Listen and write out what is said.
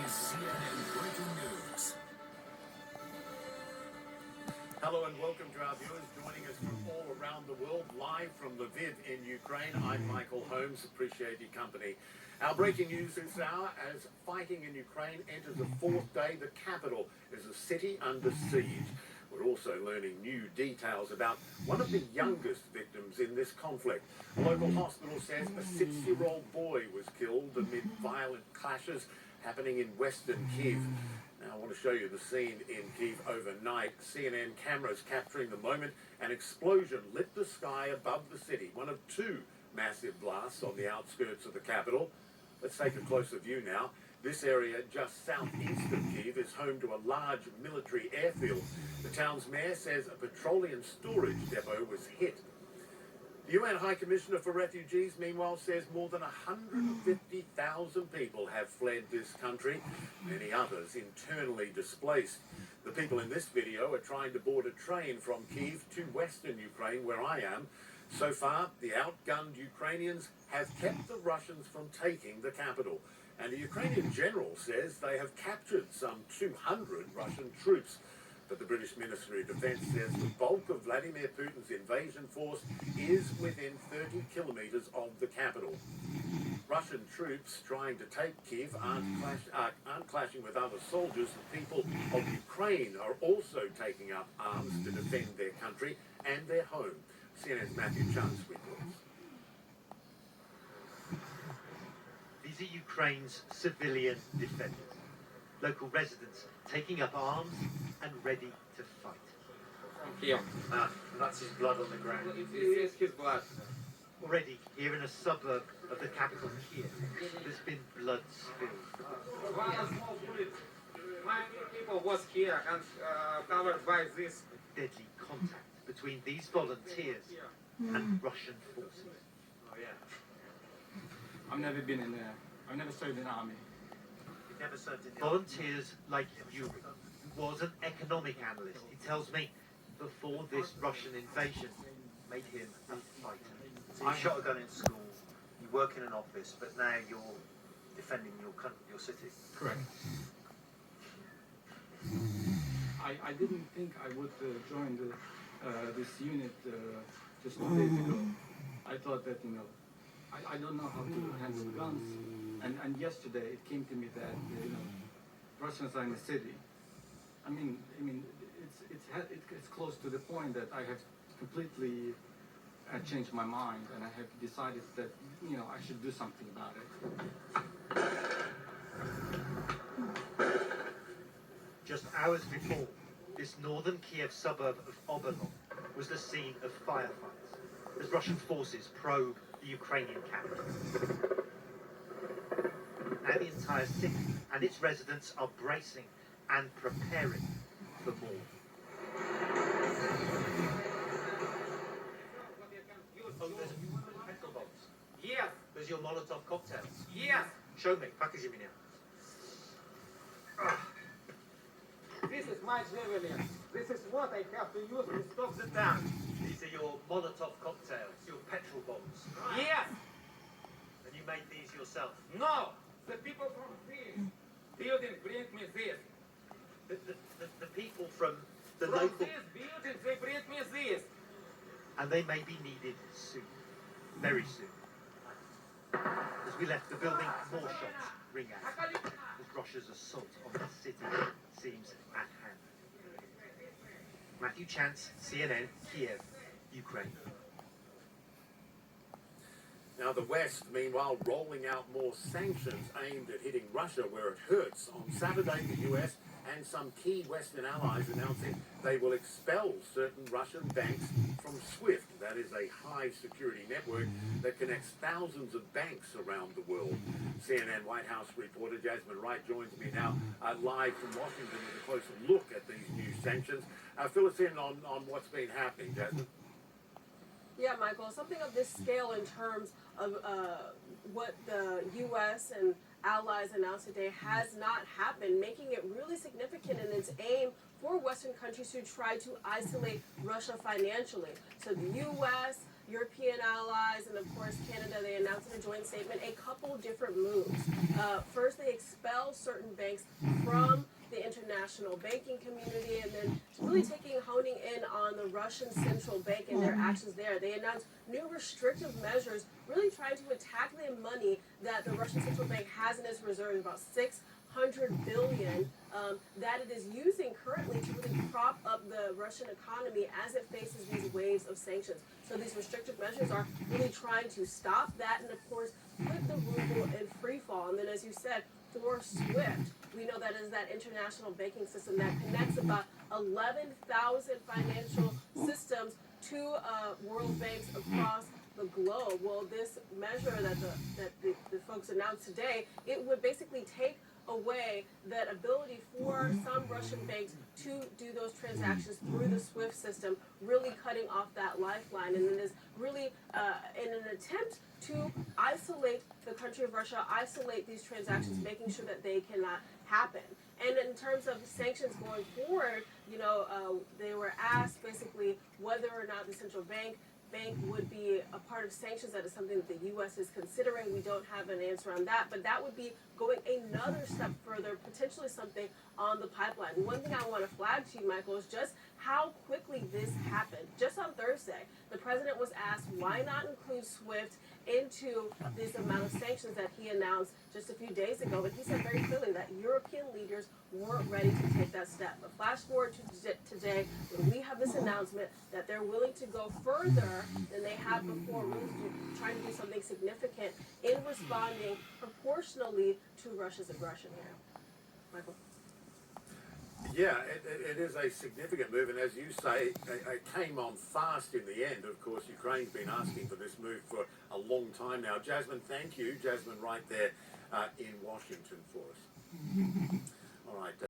is CNN Breaking News. Hello and welcome to our viewers joining us from all around the world, live from Lviv in Ukraine. I'm Michael Holmes. Appreciate your company. Our breaking news this hour, as fighting in Ukraine enters the fourth day, the capital is a city under siege. We're also learning new details about one of the youngest victims in this conflict. A local hospital says a 6-year-old boy was killed amid violent clashes happening in western Kyiv. Now, I want to show you the scene in Kyiv overnight. CNN cameras capturing the moment an explosion lit the sky above the city, one of two massive blasts on the outskirts of the capital. Let's take a closer view now. This area just southeast of Kyiv is home to a large military airfield. The town's mayor says a petroleum storage depot was hit. The UN High Commissioner for Refugees, meanwhile, says more than 150,000 people have fled this country, many others internally displaced. The people in this video are trying to board a train from Kyiv to western Ukraine, where I am. So far, the outgunned Ukrainians have kept the Russians from taking the capital. And the Ukrainian general says they have captured some 200 Russian troops. But the British Ministry of Defence says the bulk of Vladimir Putin's invasion force is within 30 kilometres of the capital. Russian troops trying to take Kyiv aren't clashing with other soldiers. The people of Ukraine are also taking up arms to defend their country and their home. CNN's Matthew Chance reports. These are Ukraine's civilian defenders, local residents taking up arms and ready to fight. Here. That's his blood on the ground. It is his blood. Already, here in a suburb of the capital, Kiev, there's been blood spilled. One small bullet. Many people was here and covered by this. Deadly contact between these volunteers and Russian forces. Oh yeah. I've never been in there. I've never served in the army. You've never served in the Volunteers like Yuri, who was an economic analyst. He tells me before this Russian invasion made him a fighter. So you shot a gun in school, you work in an office, but now you're defending your city. Correct. I didn't think I would join this unit just 2 days ago. I thought that, I don't know how to handle guns. And yesterday it came to me that, Russians are in the city. I mean, it's close to the point that I have completely changed my mind, and I have decided that, I should do something about it. Just hours before, this northern Kiev suburb of Obolon was the scene of firefights as Russian forces probe the Ukrainian capital. Now the entire city and its residents are bracing and preparing for more. Oh, there's petrol bombs. Yes. There's your Molotov cocktails. Yes. Show me, покажи меня. This is my javelin. This is what I have to use to stop the tank. These are your Molotov cocktails, your petrol bombs. Yes. And you made these yourself. No. The people from this building bring me this. The people from the From local... this building they bring me this. And they may be needed soon. Very soon. As we left the building, more shots ring out as Russia's assault on the city seems at hand. Matthew Chance, CNN, Kiev, Ukraine. Now, the West, meanwhile, rolling out more sanctions aimed at hitting Russia where it hurts. On Saturday, the US and some key Western allies announcing they will expel certain Russian banks from SWIFT. That is a high-security network that connects thousands of banks around the world. CNN White House reporter Jasmine Wright joins me now live from Washington with a closer look at these new sanctions. Fill us in on what's been happening, Jasmine. Yeah, Michael, something of this scale in terms of what the U.S. and allies announced today has not happened, making it really significant in its aim for Western countries to try to isolate Russia financially. So the U.S., European allies and, of course, Canada, they announced in a joint statement a couple different moves. First, they expelled certain banks from the international banking community, and then really honing in on the Russian central bank and their actions there. They announced new restrictive measures, really trying to attack the money that the Russian central bank has in its reserves, about $600 billion, that it is using currently to really prop up the Russian economy as it faces these waves of sanctions. So these restrictive measures are really trying to stop that and, of course, put the ruble in free fall. And then, as you said, for SWIFT, we know that is that international banking system that connects about 11,000 financial systems to world banks across the globe. Well, this measure that the folks announced today, it would basically take away that ability for some Russian banks to do those transactions through the SWIFT system, really cutting off that lifeline. And it is really in an attempt to isolate the country of Russia, isolate these transactions, making sure that they cannot happen. And in terms of sanctions going forward, they were asked basically whether or not the central bank would be a part of sanctions. That is something that the U.S. is considering. We don't have an answer on that, but that would be going another step further, potentially something on the pipeline. One thing I want to flag to you, Michael, is just how quickly this happened. Just on Thursday, the president was asked why not include SWIFT into this amount of sanctions that he announced just a few days ago, and he said very clearly that European leaders weren't ready to take that step. But flash forward to today, when we have this announcement that they're willing to go further than they have before, really trying to do something significant in responding proportionally to Russia's aggression here. Michael? Yeah, it is a significant move, and as you say, it came on fast in the end. Of course, Ukraine's been asking for this move for a long time now. Jasmine, thank you. Jasmine right there in Washington for us.